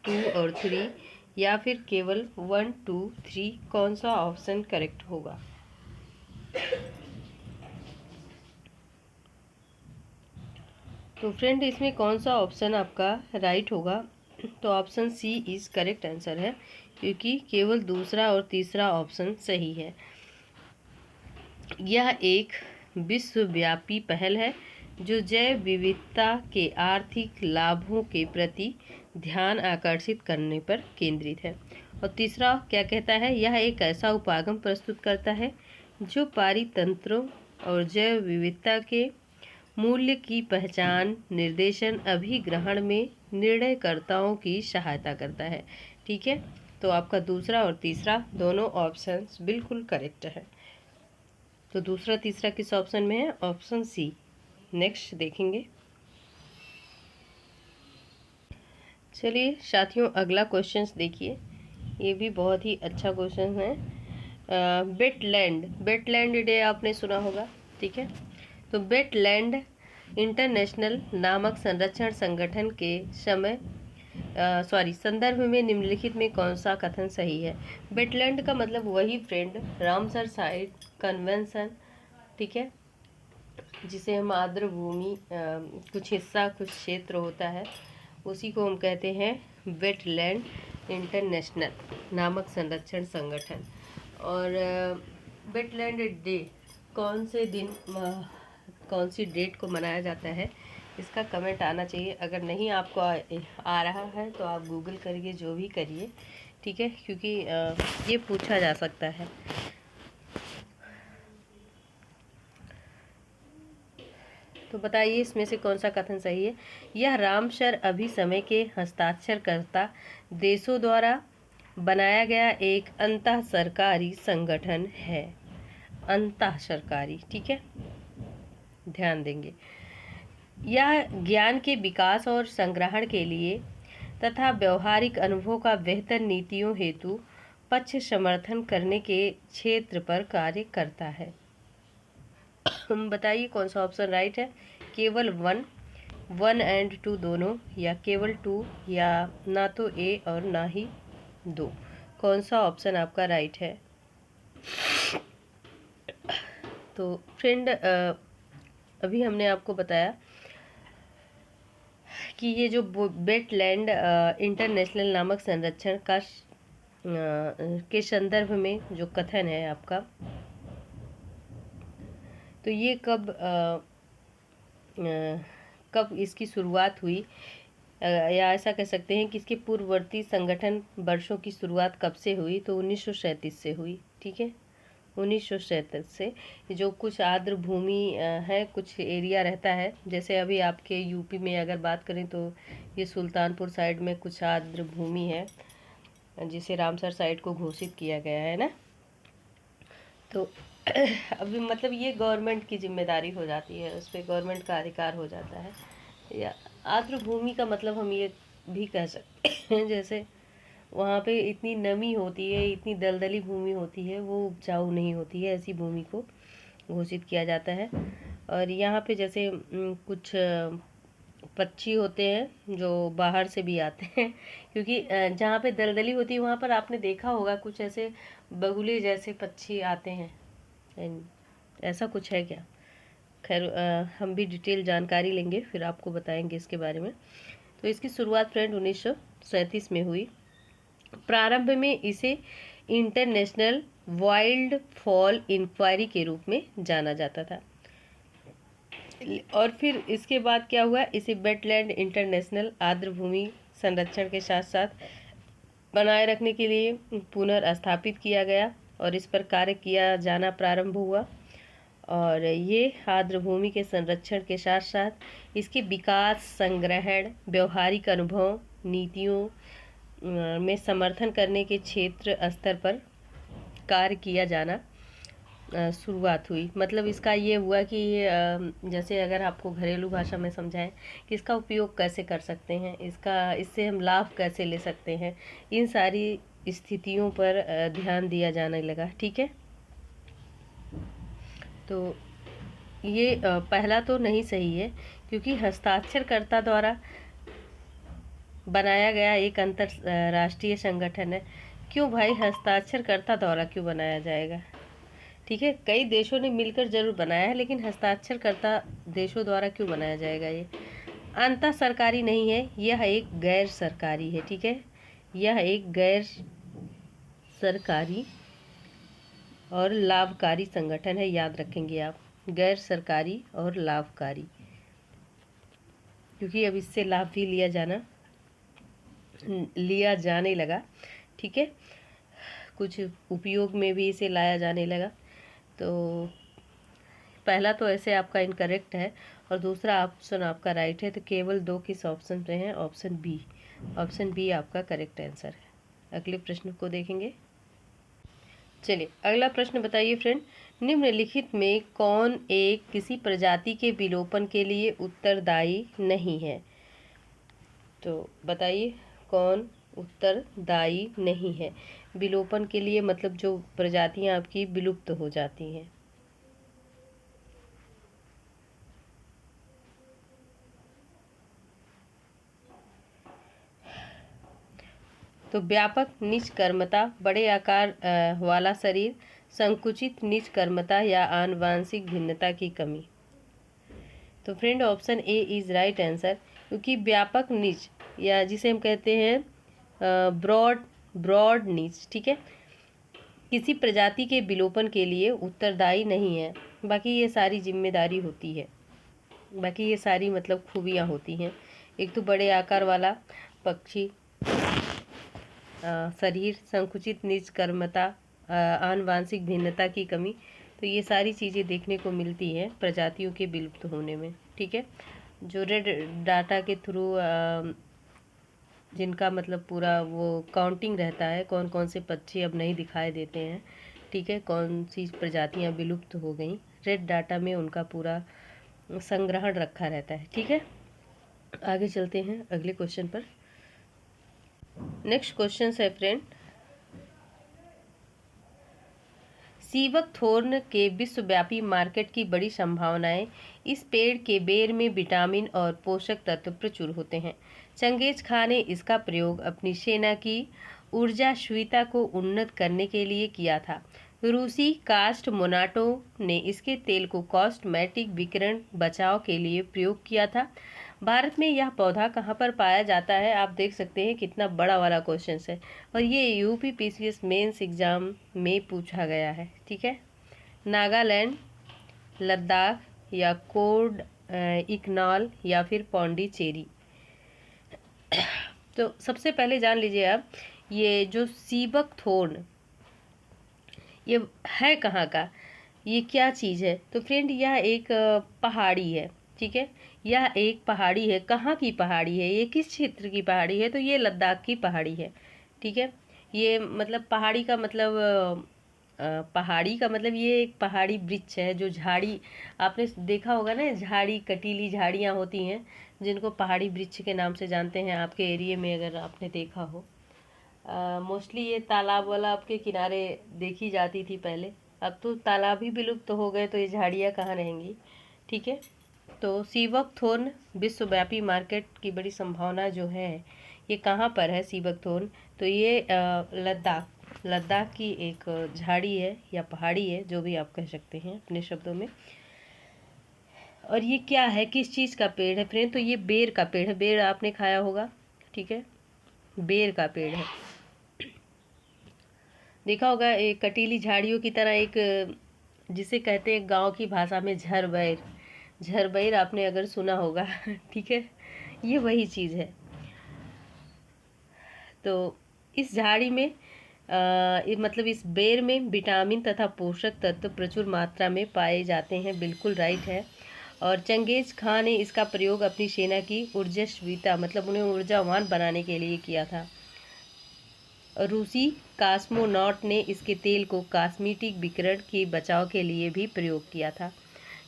2 और 3, या फिर केवल 1, 2, 3, कौन सा ऑप्शन करेक्ट होगा। तो फ्रेंड इसमें कौन सा ऑप्शन आपका राइट होगा, तो option C is correct answer है, क्योंकि केवल दूसरा और तीसरा ऑप्शन सही है। यह एक विश्वव्यापी पहल है जो जैव विविधता के आर्थिक लाभों के प्रति ध्यान आकर्षित करने पर केंद्रित है। और तीसरा क्या कहता है, यह एक ऐसा उपागम प्रस्तुत करता है जो पारितंत्रों और जैव विविधता के मूल्य की पहचान, निर्देशन, अभिग्रहण में निर्णयकर्ताओं की सहायता करता है। ठीक है, तो आपका दूसरा और तीसरा दोनों ऑप्शंस बिल्कुल करेक्ट है। तो दूसरा तीसरा किस ऑप्शन में है, ऑप्शन सी। नेक्स्ट देखेंगे। चलिए साथियों अगला क्वेश्चन देखिए, ये भी बहुत ही अच्छा क्वेश्चन है। वेटलैंड डे आपने सुना होगा, ठीक है। तो वेटलैंड इंटरनेशनल नामक संरक्षण संगठन के संदर्भ में निम्नलिखित में कौन सा कथन सही है। वेटलैंड का मतलब वही फ्रेंड रामसर साइट कन्वेंशन, ठीक है, जिसे हम आर्द्र भूमि कुछ हिस्सा कुछ क्षेत्र होता है, उसी को हम कहते हैं वेटलैंड इंटरनेशनल नामक संरक्षण संगठन। और वेटलैंड डे कौन सी डेट को मनाया जाता है, इसका कमेंट आना चाहिए। अगर नहीं आपको आ रहा है तो आप गूगल करिए, जो भी करिए, ठीक है, क्योंकि ये पूछा जा सकता है। तो बताइए इसमें से कौन सा कथन सही है। यह रामसर अभिसमय के हस्ताक्षरकर्ता देशों द्वारा बनाया गया एक अंतः सरकारी संगठन है। अंतः सरकारी, ठीक है, ध्यान देंगे। यह ज्ञान के विकास और संग्रहण के लिए तथा व्यवहारिक अनुभव का बेहतर नीतियों हेतु पक्ष समर्थन करने के क्षेत्र पर कार्य करता है। बताइए कौन सा ऑप्शन राइट है। केवल 1 और 2 दोनों, या केवल 2, या ना तो ए और ना ही 2, कौन सा ऑप्शन आपका राइट है। तो फ्रेंड अभी हमने आपको बताया कि ये जो वेटलैंड इंटरनेशनल नामक संरक्षण का के संदर्भ में जो कथन है आपका, तो ये कब इसकी शुरुआत हुई, या ऐसा कह सकते हैं कि इसके पूर्ववर्ती संगठन वर्षों की शुरुआत कब से हुई, तो 1937 से हुई, ठीक है, 1937 से। जो कुछ आर्द्र भूमि है, कुछ एरिया रहता है, जैसे अभी आपके यूपी में अगर बात करें तो ये सुल्तानपुर साइड में कुछ आर्द्र भूमि है जिसे रामसर साइट को घोषित किया गया है ना। तो अभी मतलब ये गवर्नमेंट की जिम्मेदारी हो जाती है, उस पर गवर्नमेंट का अधिकार हो जाता है। या आर्द्र भूमि का मतलब हम ये भी कह सकते हैं जैसे वहाँ पे इतनी नमी होती है, इतनी दलदली भूमि होती है, वो उपजाऊ नहीं होती है, ऐसी भूमि को घोषित किया जाता है। और यहाँ पे जैसे कुछ पक्षी होते हैं जो बाहर से भी आते हैं, क्योंकि जहाँ पे दलदली होती है वहाँ पर आपने देखा होगा कुछ ऐसे बगुले जैसे पक्षी आते हैं, ऐसा कुछ है क्या, खैर हम भी डिटेल जानकारी लेंगे, फिर आपको बताएंगे इसके बारे में। तो इसकी शुरुआत फ्रेंड 1937 में हुई। प्रारंभ में इसे इंटरनेशनल वाइल्ड फॉल इंक्वायरी के रूप में जाना जाता था, और फिर इसके बाद क्या हुआ, इसे वेटलैंड इंटरनेशनल आर्द्रभूमि संरक्षण के साथ साथ बनाए रखने के लिए पुनर्स्थापित किया गया और इस पर कार्य किया जाना प्रारंभ हुआ। और ये आर्द्रभूमि के संरक्षण के साथ साथ इसके विकास, संग्रहण, व्यवहारिक अनुभव, नीतियों में समर्थन करने के क्षेत्र स्तर पर कार्य किया जाना शुरुआत हुई। मतलब इसका ये हुआ कि जैसे अगर आपको घरेलू भाषा में समझाएं कि इसका उपयोग कैसे कर सकते हैं, इससे हम लाभ कैसे ले सकते हैं, इन सारी स्थितियों पर ध्यान दिया जाने लगा। ठीक है, तो ये पहला तो नहीं सही है, क्योंकि हस्ताक्षरकर्ता द्वारा बनाया गया एक अंतरराष्ट्रीय संगठन है। क्यों भाई, हस्ताक्षरकर्ता द्वारा क्यों बनाया जाएगा? ठीक है, कई देशों ने मिलकर जरूर बनाया है, लेकिन हस्ताक्षरकर्ता देशों द्वारा क्यों बनाया जाएगा? ये अंतः सरकारी नहीं है, यह एक गैर सरकारी है। ठीक है, यह एक गैर सरकारी और लाभकारी संगठन है, याद रखेंगे आप, गैर सरकारी और लाभकारी, क्योंकि अब इससे लाभ भी लिया जाने लगा। ठीक है, कुछ उपयोग में भी इसे लाया जाने लगा। तो पहला तो ऐसे आपका इनकरेक्ट है और दूसरा ऑप्शन आपका राइट है। तो केवल 2 किस ऑप्शन पे हैं? ऑप्शन बी आपका करेक्ट आंसर है। अगले प्रश्न को देखेंगे। चलिए अगला प्रश्न बताइए फ्रेंड, निम्नलिखित में कौन एक किसी प्रजाति के विलोपन के लिए उत्तरदायी नहीं है? तो बताइए कौन उत्तरदायी नहीं है विलोपन के लिए, मतलब जो प्रजातियां आपकी विलुप्त हो जाती हैं। तो व्यापक निष्कर्मता, बड़े आकार वाला शरीर, संकुचित निष्कर्मता या आनुवांशिक भिन्नता की कमी। तो friend option A is right answer, क्योंकि व्यापक निच या जिसे हम कहते हैं ब्रॉड निच, ठीक है, किसी प्रजाति के विलोपन के लिए उत्तरदायी नहीं है। बाकी ये सारी जिम्मेदारी होती है, बाकी ये सारी मतलब खूबियाँ होती हैं। एक तो बड़े आकार वाला पक्षी, शरीर, संकुचित निष्कर्मता, आनुवांशिक भिन्नता की कमी, तो ये सारी चीज़ें देखने को मिलती हैं प्रजातियों के विलुप्त होने में। ठीक है, जो रेड डाटा के थ्रू जिनका मतलब पूरा वो काउंटिंग रहता है, कौन कौन से पक्षी अब नहीं दिखाई देते हैं, ठीक है, कौन सी प्रजातियां विलुप्त हो गई, रेड डाटा में उनका पूरा संग्रहण रखा रहता है। ठीक है, आगे चलते हैं अगले क्वेश्चन पर। नेक्स्ट क्वेश्चन है फ्रेंड, सीवक थोर्न के विश्वव्यापी मार्केट की बड़ी संभावनाएं। इस पेड़ के बेर में विटामिन और पोषक तत्व प्रचुर होते हैं। चंगेज खां ने इसका प्रयोग अपनी सेना की ऊर्जास्विता को उन्नत करने के लिए किया था। रूसी कास्ट मोनाटो ने इसके तेल को कॉस्मेटिक विकिरण बचाव के लिए प्रयोग किया था। भारत में यह पौधा कहाँ पर पाया जाता है? आप देख सकते हैं कितना बड़ा वाला क्वेश्चन है, और ये यूपी पीसीएस मेंस एग्जाम में पूछा गया है। ठीक है, नागालैंड, लद्दाख या कोड इकनॉल या फिर पौंडीचेरी। तो सबसे पहले जान लीजिए आप, ये जो सीबक थोर्न ये है कहाँ का, ये क्या चीज़ है? तो फ्रेंड यह एक पहाड़ी है। ठीक है, यह एक पहाड़ी है। कहाँ की पहाड़ी है? ये किस क्षेत्र की पहाड़ी है? तो ये लद्दाख की पहाड़ी है। ठीक है, ये मतलब पहाड़ी का मतलब ये एक पहाड़ी वृक्ष है जो झाड़ी, आपने देखा होगा ना, झाड़ी, कटीली झाड़ियाँ होती हैं जिनको पहाड़ी वृक्ष के नाम से जानते हैं आपके एरिया में, अगर आपने देखा हो। मोस्टली ये तालाब वाला आपके किनारे देखी जाती थी पहले, अब तो तालाब ही विलुप्त हो गए, तो ये झाड़ियाँ कहाँ रहेंगी। ठीक है, तो सीवक थोर्न विश्वव्यापी मार्केट की बड़ी संभावना जो है, ये कहाँ पर है सीवक थोर्न? तो ये लद्दाख की एक झाड़ी है या पहाड़ी है, जो भी आप कह सकते हैं अपने शब्दों में। और ये क्या है, किस चीज़ का पेड़ है फ्रेंड? तो ये बेर का पेड़ है। बेर आपने खाया होगा, ठीक है, बेर का पेड़ है। देखा होगा एक कटीली झाड़ियों की तरह, एक जिसे कहते हैं गांव की भाषा में झरबैर। झरबैर आपने अगर सुना होगा ठीक है, ये वही चीज़ है। तो इस झाड़ी में मतलब इस बेर में विटामिन तथा पोषक तत्व प्रचुर मात्रा में पाए जाते हैं। बिल्कुल राइट है। और चंगेज खां ने इसका प्रयोग अपनी सेना की ऊर्जस्विता मतलब उन्हें ऊर्जावान बनाने के लिए किया था। रूसी कॉस्मोनॉट ने इसके तेल को कॉस्मेटिक विकिरण के बचाव के लिए भी प्रयोग किया था।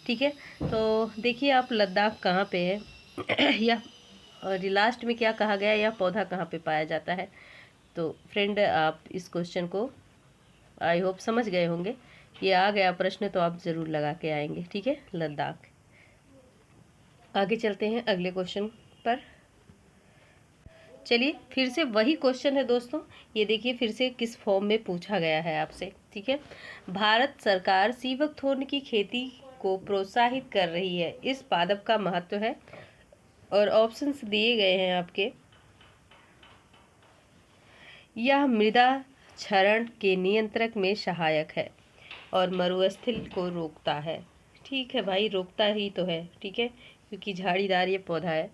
ठीक है, तो देखिए आप लद्दाख कहाँ पे है या और लास्ट में क्या कहा गया, या पौधा कहाँ पे पाया जाता है। तो फ्रेंड आप इस क्वेश्चन को आई होप समझ गए होंगे। ये आ गया प्रश्न तो आप ज़रूर लगा के आएंगे। ठीक है, लद्दाख। आगे चलते हैं अगले क्वेश्चन पर। चलिए फिर से वही क्वेश्चन है दोस्तों, ये देखिए फिर से किस फॉर्म में पूछा गया है आपसे। ठीक है, भारत सरकार सीवक थोर्न की खेती को प्रोत्साहित कर रही है। इस पादप का महत्व है और ऑप्शंस दिए गए हैं आपके। यह मृदा क्षरण के नियंत्रक में सहायक है और मरुस्थल को रोकता है। ठीक है भाई, रोकता ही तो है, ठीक है, क्योंकि झाड़ीदार ये पौधा है।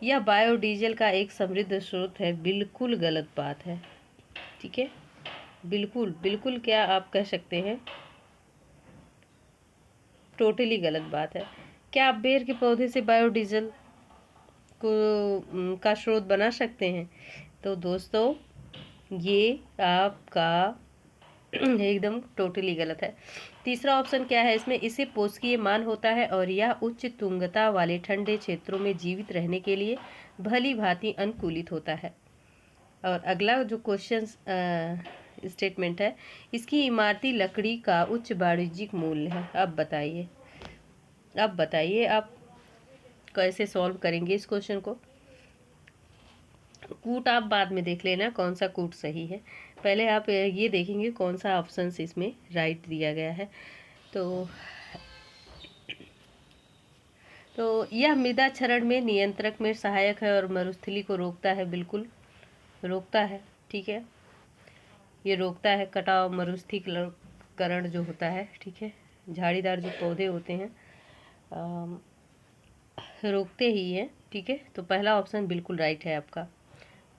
यह बायोडीजल का एक समृद्ध स्रोत है। बिल्कुल गलत बात है। ठीक है, बिल्कुल बिल्कुल क्या आप कह सकते हैं, टोटली गलत बात है। क्या आप बेर के पौधे से बायोडीजल को का स्रोत बना सकते हैं? तो दोस्तों ये आपका एकदम टोटली गलत है। तीसरा ऑप्शन क्या है इसमें, इसे पोषकीय मान होता है और यह उच्च तुंगता वाले ठंडे क्षेत्रों में जीवित रहने के लिए भली भांति अनुकूलित होता है। और अगला जो क्वेश्चन स्टेटमेंट है, इसकी इमारती लकड़ी का उच्च वाणिज्यिक मूल्य है। अब बताइए आप कैसे सॉल्व करेंगे इस क्वेश्चन को। कूट आप बाद में देख लेना कौन सा कूट सही है, पहले आप ये देखेंगे कौन सा ऑप्शन इसमें राइट दिया गया है। तो यह मृदा क्षरण में नियंत्रक में सहायक है और मरुस्थली को रोकता है। बिल्कुल रोकता है, ठीक है, ये रोकता है कटाव मरुस्थलीकरण जो होता है। ठीक है, झाड़ीदार जो पौधे होते हैं रोकते ही है। ठीक है, तो पहला ऑप्शन बिल्कुल राइट है आपका,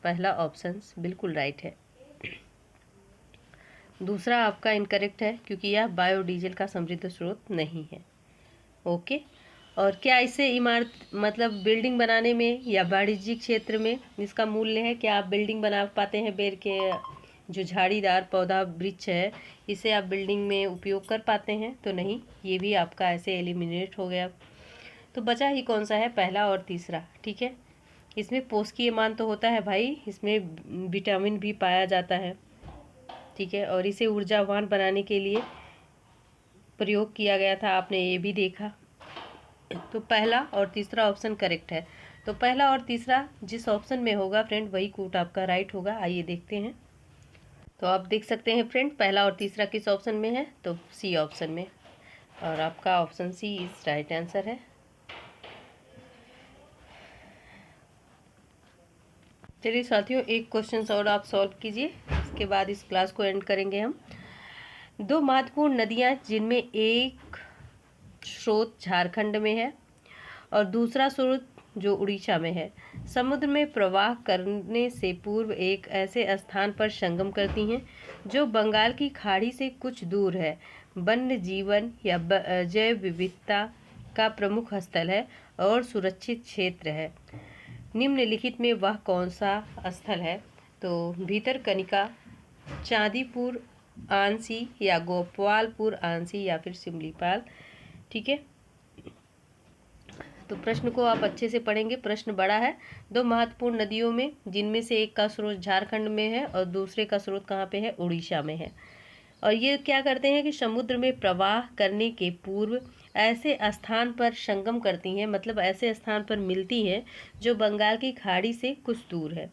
पहला ऑप्शन बिल्कुल राइट है। दूसरा आपका इनकरेक्ट है क्योंकि यह बायोडीजल का समृद्ध स्रोत नहीं है। ओके, और क्या इससे इमारत मतलब बिल्डिंग बनाने में या वाणिज्यिक क्षेत्र में इसका मूल्य है? क्या आप बिल्डिंग बना पाते हैं? बेर के जो झाड़ीदार पौधा वृक्ष है इसे आप बिल्डिंग में उपयोग कर पाते हैं? तो नहीं, ये भी आपका ऐसे एलिमिनेट हो गया। तो बचा ही कौन सा है, पहला और तीसरा। ठीक है, इसमें पोषकीय मान तो होता है भाई, इसमें विटामिन भी पाया जाता है। ठीक है, और इसे ऊर्जावान बनाने के लिए प्रयोग किया गया था, आपने ये भी देखा। तो पहला और तीसरा ऑप्शन करेक्ट है। तो पहला और तीसरा जिस ऑप्शन में होगा फ्रेंड वही कूट आपका राइट होगा। आइए देखते हैं। तो आप देख सकते हैं फ्रेंड पहला और तीसरा किस ऑप्शन में है, तो सी ऑप्शन में, और आपका option C is right answer है। चलिए साथियों, एक क्वेश्चन और आप सॉल्व कीजिए, इसके बाद इस क्लास को एंड करेंगे हम। दो महत्वपूर्ण नदियां जिनमें एक स्रोत झारखंड में है और दूसरा स्रोत जो उड़ीसा में है, समुद्र में प्रवाह करने से पूर्व एक ऐसे स्थान पर संगम करती हैं जो बंगाल की खाड़ी से कुछ दूर है, वन्य जीवन या जैव विविधता का प्रमुख स्थल है और सुरक्षित क्षेत्र है। निम्नलिखित में वह कौन सा स्थल है? तो भीतरकनिका, चांदीपुर आंसी या गोपालपुर आंसी या फिर सिमलीपाल। ठीक है, तो प्रश्न को आप अच्छे से पढ़ेंगे, प्रश्न बड़ा है। दो महत्वपूर्ण नदियों में जिनमें से एक का स्रोत झारखंड में है और दूसरे का स्रोत कहाँ पे है, उड़ीसा में है। और ये क्या करते हैं कि समुद्र में प्रवाह करने के पूर्व ऐसे स्थान पर संगम करती हैं, मतलब ऐसे स्थान पर मिलती हैं जो बंगाल की खाड़ी से कुछ दूर है।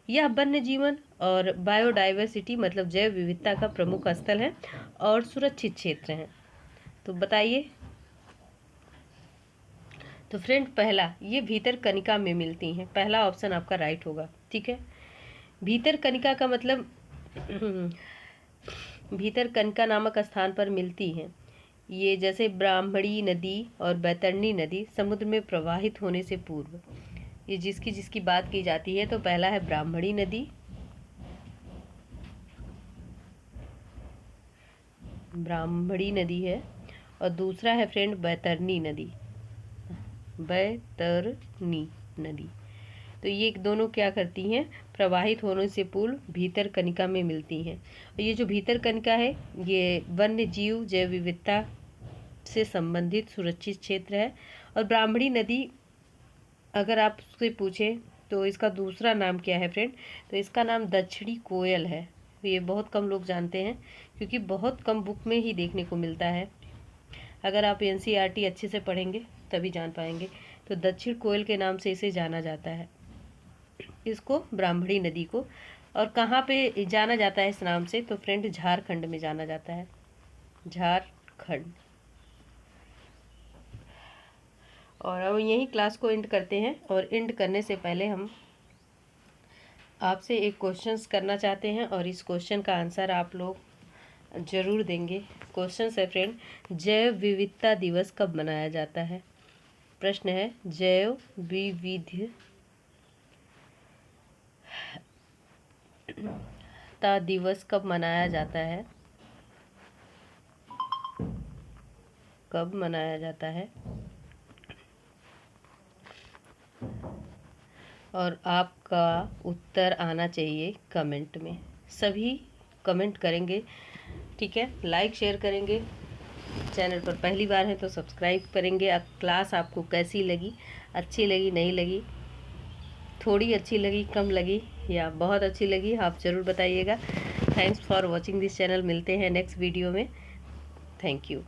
यह वन्य जीवन और बायोडाइवर्सिटी मतलब जैव विविधता का प्रमुख स्थल है और सुरक्षित क्षेत्र है। तो बताइए तो फ्रेंड पहला, ये भीतर कनिका में मिलती हैं, पहला ऑप्शन आपका राइट होगा। ठीक है, भीतर कनिका का मतलब भीतर कनिका नामक स्थान पर मिलती हैं ये, जैसे ब्राह्मणी नदी और बैतरणी नदी समुद्र में प्रवाहित होने से पूर्व। ये जिसकी जिसकी बात की जाती है, तो पहला है ब्राह्मणी नदी, ब्राह्मणी नदी है, और दूसरा है फ्रेंड बैतरणी नदी, बैतरणी नदी। तो ये दोनों क्या करती हैं, प्रवाहित होने से पूर्व भीतर कनिका में मिलती हैं। और ये जो भीतर कनिका है, ये वन्य जीव जैव विविधता से संबंधित सुरक्षित क्षेत्र है। और ब्राह्मणी नदी अगर आप उससे पूछें तो इसका दूसरा नाम क्या है फ्रेंड, तो इसका नाम दक्षिणी कोयल है। ये बहुत कम लोग जानते हैं, क्योंकि बहुत कम बुक में ही देखने को मिलता है। अगर आप एनसीईआरटी अच्छे से पढ़ेंगे तभी जान पाएंगे। तो दक्षिण कोयल के नाम से इसे जाना जाता है, इसको ब्राह्मणी नदी को। और कहाँ पे जाना जाता है इस नाम से, तो फ्रेंड झारखंड में जाना जाता है, झारखंड। और अब यही क्लास को एंड करते हैं, और एंड करने से पहले हम आपसे एक क्वेश्चंस करना चाहते हैं, और इस क्वेश्चन का आंसर आप लोग ज़रूर देंगे। क्वेश्चन है फ्रेंड, जैव विविधता दिवस कब मनाया जाता है? प्रश्न है, जैव विविधता दिवस कब मनाया जाता है? कब मनाया जाता है? और आपका उत्तर आना चाहिए कमेंट में, सभी कमेंट करेंगे। ठीक है, लाइक शेयर करेंगे, चैनल पर पहली बार है तो सब्सक्राइब करेंगे। अब क्लास आपको कैसी लगी, अच्छी लगी, नहीं लगी, थोड़ी अच्छी लगी, कम लगी, या बहुत अच्छी लगी, आप ज़रूर बताइएगा। Thanks for watching this channel. मिलते हैं नेक्स्ट वीडियो में। Thank you.